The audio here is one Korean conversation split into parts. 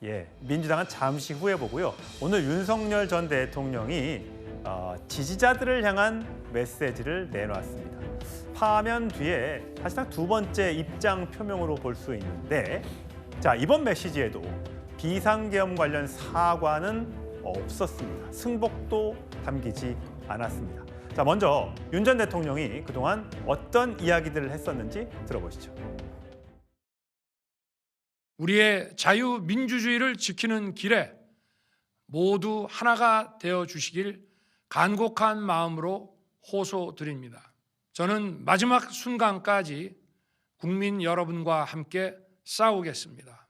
예, 민주당은 잠시 후에 보고요. 오늘 윤석열 전 대통령이 지지자들을 향한 메시지를 내놓았습니다. 파면 뒤에 사실상 두 번째 입장 표명으로 볼 수 있는데, 자, 이번 메시지에도 비상계엄 관련 사과는 없었습니다. 승복도 담기지 않았습니다. 자, 먼저 윤 전 대통령이 그동안 어떤 이야기들을 했었는지 들어보시죠. 우리의 자유민주주의를 지키는 길에 모두 하나가 되어 주시길 간곡한 마음으로 호소드립니다. 저는 마지막 순간까지 국민 여러분과 함께 싸우겠습니다.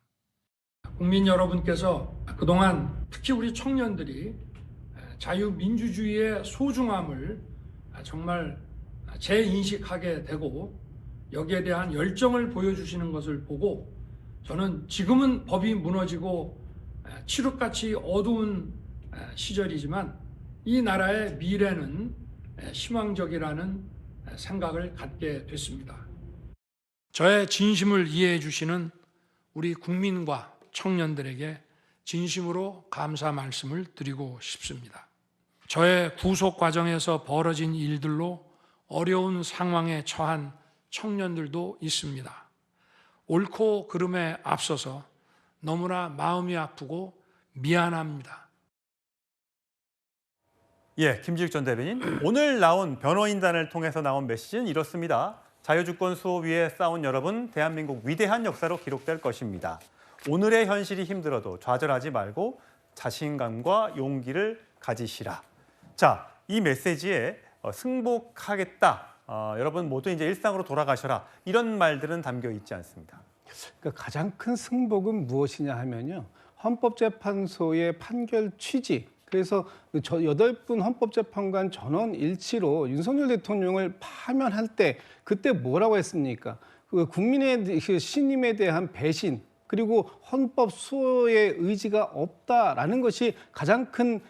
국민 여러분께서 그동안 특히 우리 청년들이 자유민주주의의 소중함을 정말 재인식하게 되고 여기에 대한 열정을 보여주시는 것을 보고 저는 지금은 법이 무너지고 칠흑같이 어두운 시절이지만 이 나라의 미래는 희망적이라는 생각을 갖게 됐습니다. 저의 진심을 이해해 주시는 우리 국민과 청년들에게 진심으로 감사 말씀을 드리고 싶습니다. 저의 구속 과정에서 벌어진 일들로 어려운 상황에 처한 청년들도 있습니다. 옳고 그름에 앞서서 너무나 마음이 아프고 미안합니다. 예, 김지욱 전 대변인. 오늘 나온 변호인단을 통해서 나온 메시지는 이렇습니다. 자유주권 수호 위에 싸운 여러분, 대한민국 위대한 역사로 기록될 것입니다. 오늘의 현실이 힘들어도 좌절하지 말고 자신감과 용기를 가지시라. 자, 이 메시지에 승복하겠다. 여러분 모두 이제 일상으로 돌아가셔라. 이런 말들은 담겨 있지 않습니다. 그러니까 가장 큰 승복은 무엇이냐 하면요. 헌법재판소의 판결 취지. 그래서 저 8분 헌법재판관 전원 일치로 윤석열 대통령을 파면할 때 그때 뭐라고 했습니까? 그 국민의 신임에 대한 배신 그리고 헌법 수호의 의지가 없다라는 것이 가장 큰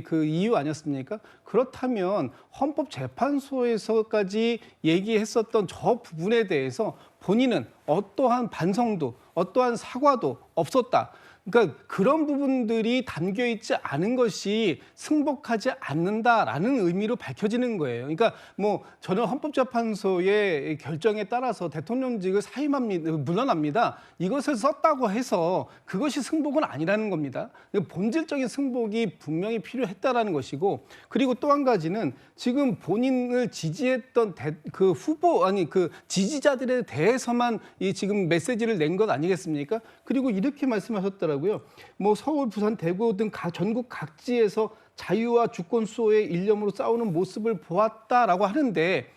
그 이유 아니었습니까? 그렇다면 헌법재판소에서까지 얘기했었던 저 부분에 대해서 본인은 어떠한 반성도 어떠한 사과도 없었다. 그러니까 그런 부분들이 담겨 있지 않은 것이 승복하지 않는다라는 의미로 밝혀지는 거예요. 그러니까 뭐 저는 헌법재판소의 결정에 따라서 대통령직을 사임합니다, 물러납니다. 이것을 썼다고 해서 그것이 승복은 아니라는 겁니다. 본질적인 승복이 분명히 필요했다라는 것이고, 그리고 또 한 가지는 지금 본인을 지지했던 그 후보 그 지지자들에 대해서만 이 지금 메시지를 낸 것 아니겠습니까? 그리고 이렇게 말씀하셨더라고요. 뭐 서울, 부산, 대구 등 전국 각지에서 자유와 주권 수호의 일념으로 싸우는 모습을 보았다라고 하는데,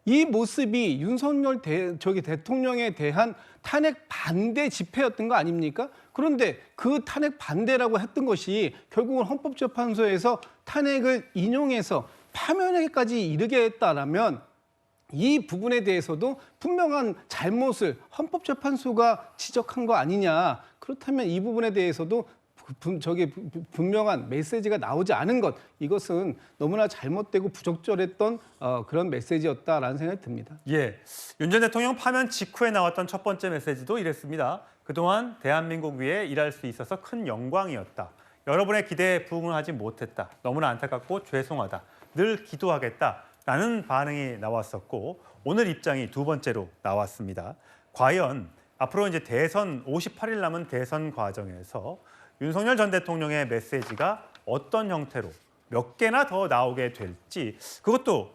이 모습이 윤석열 대통령에 대한 탄핵 반대 집회였던 거 아닙니까? 그런데 그 탄핵 반대라고 했던 것이 결국은 헌법재판소에서 탄핵을 인용해서 파면에까지 이르게 했다라면 이 부분에 대해서도 분명한 잘못을 헌법재판소가 지적한 거 아니냐. 그렇다면 이 부분에 대해서도 분명한 메시지가 나오지 않은 것, 이것은 너무나 잘못되고 부적절했던 그런 메시지였다라는 생각이 듭니다. 예, 윤 전 대통령 파면 직후에 나왔던 첫 번째 메시지도 이랬습니다. 그동안 대한민국 위에 일할 수 있어서 큰 영광이었다. 여러분의 기대에 부응하지 못했다. 너무나 안타깝고 죄송하다. 늘 기도하겠다. 라는 반응이 나왔었고, 오늘 입장이 두 번째로 나왔습니다. 과연 앞으로 이제 대선 58일 남은 대선 과정에서 윤석열 전 대통령의 메시지가 어떤 형태로 몇 개나 더 나오게 될지, 그것도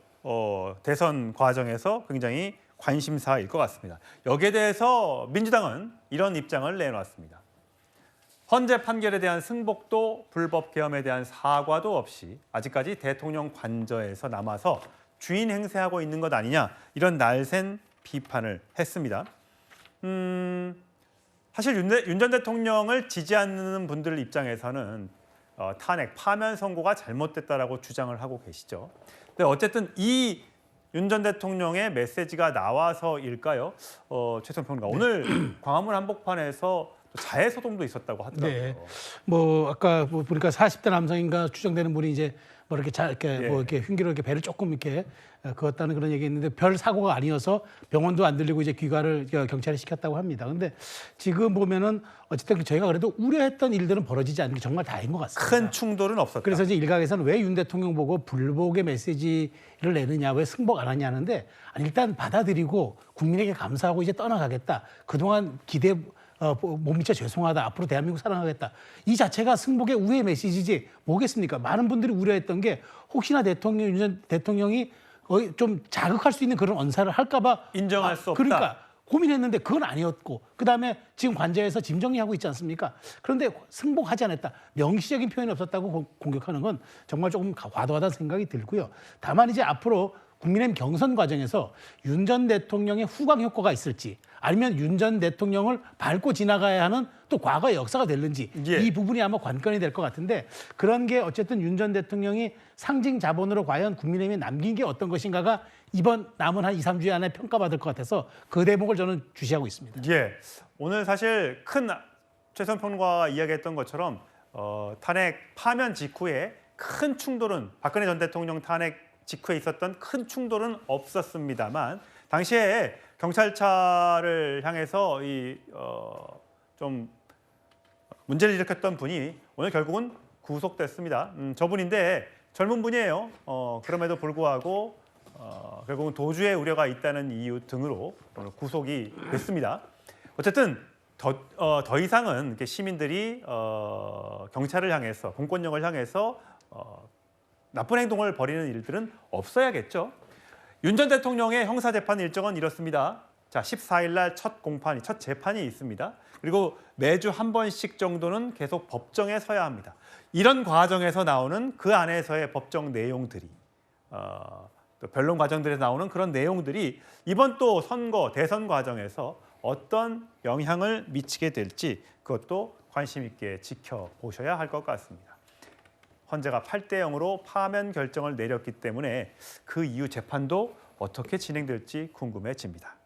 대선 과정에서 굉장히 관심사일 것 같습니다. 여기에 대해서 민주당은 이런 입장을 내놓았습니다. 헌재 판결에 대한 승복도 불법 계엄에 대한 사과도 없이 아직까지 대통령 관저에서 남아서 주인 행세하고 있는 것 아니냐, 이런 날쌘 비판을 했습니다. 사실 윤 전 대통령을 지지하는 분들 입장에서는 탄핵, 파면 선고가 잘못됐다라고 주장을 하고 계시죠. 근데 어쨌든 이 윤 전 대통령의 메시지가 나와서일까요? 최선 평론가, 오늘 광화문 한복판에서 자해 소동도 있었다고 하더라고요. 네, 뭐 아까 보니까 40대 남성인가 추정되는 분이 이제 뭐 이렇게 잘 이렇게 예. 뭐 이렇게 흉기로 이렇게 배를 조금 이렇게 그었다는 그런 얘기했는데 별 사고가 아니어서 병원도 안 들리고 이제 귀가를 경찰에 시켰다고 합니다. 근데 지금 보면은 어쨌든 저희가 그래도 우려했던 일들은 벌어지지 않는 게 정말 다행인 것 같습니다. 큰 충돌은 없었다. 그래서 이제 일각에서는 왜 윤 대통령 보고 불복의 메시지를 내느냐, 왜 승복 안 하냐 하는데 아니, 일단 받아들이고 국민에게 감사하고 이제 떠나가겠다. 그동안 기대 못 미쳐 죄송하다. 앞으로 대한민국 사랑하겠다. 이 자체가 승복의 우회 메시지지 뭐겠습니까? 많은 분들이 우려했던 게 혹시나 윤 전 대통령이 좀 자극할 수 있는 그런 언사를 할까봐 인정할 수 없다. 그러니까 고민했는데 그건 아니었고 그다음에 지금 관저에서 짐 정리하고 있지 않습니까? 그런데 승복하지 않았다. 명시적인 표현이 없었다고 공격하는 건 정말 조금 과도하다는 생각이 들고요. 다만 이제 앞으로 국민의힘 경선 과정에서 윤 전 대통령의 후광 효과가 있을지 아니면 윤 전 대통령을 밟고 지나가야 하는 또 과거의 역사가 될는지 예. 이 부분이 아마 관건이 될 것 같은데 그런 게 어쨌든 윤 전 대통령이 상징 자본으로 과연 국민의힘에 남긴 게 어떤 것인가가 이번 남은 한 2, 3주 안에 평가받을 것 같아서 그 대목을 저는 주시하고 있습니다. 예, 오늘 사실 큰 최선 평론가가 이야기했던 것처럼 탄핵 파면 직후에 큰 충돌은 박근혜 전 대통령 탄핵 직후에 있었던 큰 충돌은 없었습니다만 당시에 경찰차를 향해서 좀 문제를 일으켰던 분이 오늘 결국은 구속됐습니다. 저분인데 젊은 분이에요. 그럼에도 불구하고 결국은 도주의 우려가 있다는 이유 등으로 오늘 구속이 됐습니다. 어쨌든 더 이상은 이렇게 시민들이 경찰을 향해서 공권력을 향해서 나쁜 행동을 벌이는 일들은 없어야겠죠. 윤 전 대통령의 형사재판 일정은 이렇습니다. 자, 14일 날 첫 재판이 있습니다. 그리고 매주 한 번씩 정도는 계속 법정에 서야 합니다. 이런 과정에서 나오는 그 안에서의 법정 내용들이 또 변론 과정들에서 나오는 그런 내용들이 이번 또 대선 과정에서 어떤 영향을 미치게 될지 그것도 관심 있게 지켜보셔야 할 것 같습니다. 헌재가 8대 0으로 파면 결정을 내렸기 때문에 그 이후 재판도 어떻게 진행될지 궁금해집니다.